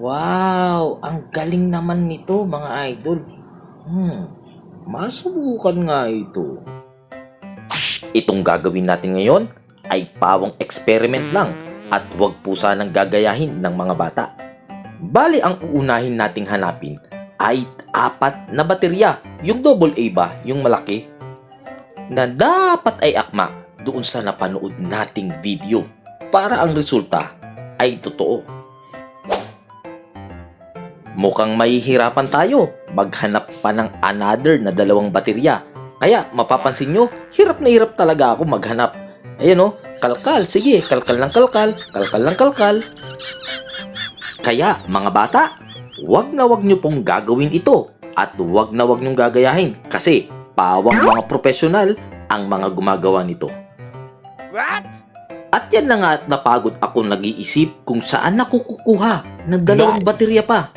Wow! Ang galing naman nito mga idol. Masubukan nga ito. Itong gagawin natin ngayon ay pawang experiment lang at huwag po sanang gagayahin ng mga bata. Bali ang uunahin nating hanapin ay 4 na baterya, yung AA ba, yung malaki, na dapat ay akma doon sa napanood nating video para ang resulta ay totoo. Mukhang mahihirapan tayo maghanap pa ng another na 2 baterya. Kaya mapapansin nyo, hirap na hirap talaga ako maghanap. Ayan o, kalkal, sige, kalkal ng kalkal, kalkal ng kalkal. Kaya mga bata, wag nyo pong gagawin ito at wag nyong gagayahin kasi pawang mga profesional ang mga gumagawa nito. What? At yan na nga at napagod ako nag-iisip kung saan ako kukuha ng 2 baterya pa.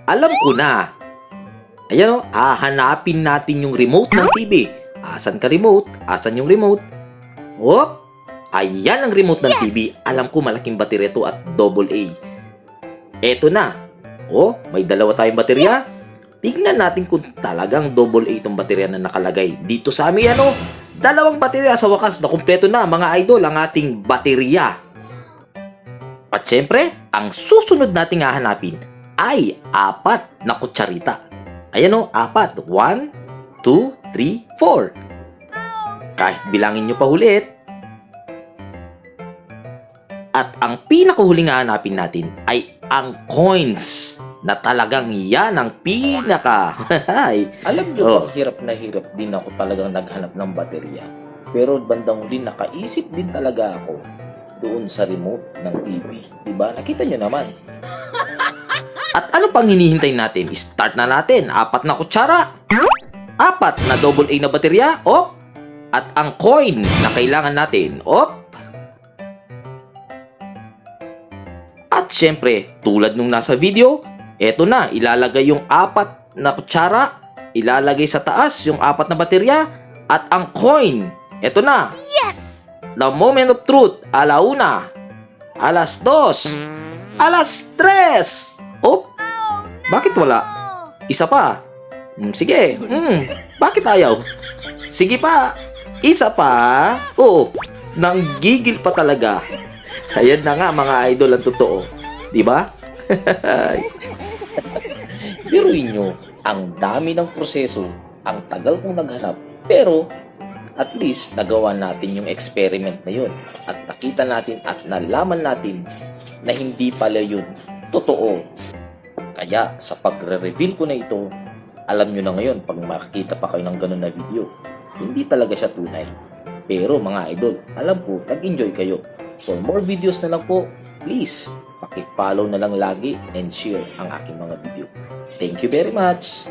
Alam ko na. Ayan o, hahanapin natin yung remote ng TV. Asan ka remote? Asan yung remote? Whoop! Ayan ang remote ng TV. Alam ko malaking baterya to at AA. Eto na. Oh, may 2 tayong baterya. Tignan natin kung talagang AA itong baterya na nakalagay dito sa amin. 2 baterya sa wakas na kumpleto na mga idol ang ating baterya. At syempre, ang susunod nating hahanapin ay 4 na kutsarita. Ayan o, 4. 1, 2, 3, 4. Kahit bilangin nyo pa ulit. At ang pinakahuling hahanapin natin ay ang coins na talagang yan ang pinaka. Alam nyo, hirap na hirap din ako talagang naghanap ng baterya. Pero bandang huli nakaisip din talaga ako doon sa remote ng TV. Diba? Nakita nyo naman. At ano pang hinihintay natin? Start na natin. 4 na kutsara. 4 na AA na baterya. Op! At ang coin na kailangan natin. Op! At syempre, tulad nung nasa video, eto na, ilalagay yung 4 na kutsara, ilalagay sa taas yung 4 na baterya, at ang coin, eto na. Yes! The moment of truth, 1:00, 2:00, 3:00. Oh, bakit wala? Isa pa. Sige. Bakit ayaw? Sige pa. Isa pa. Oo, nanggigil pa talaga. Ayan na nga mga idol ang totoo. Diba? Biruin nyo, ang dami ng proseso, ang tagal kong naghanap, pero at least nagawa natin yung experiment na yun at nakita natin at nalaman natin na hindi pala yun totoo. Kaya sa pagre-reveal ko na ito, alam nyo na ngayon pag makikita pa kayo ng ganun na video, hindi talaga siya tunay. Pero mga idol, alam ko, nag-enjoy kayo. For more videos na lang po, please, paki-follow na lang lagi and share ang aking mga video. Thank you very much!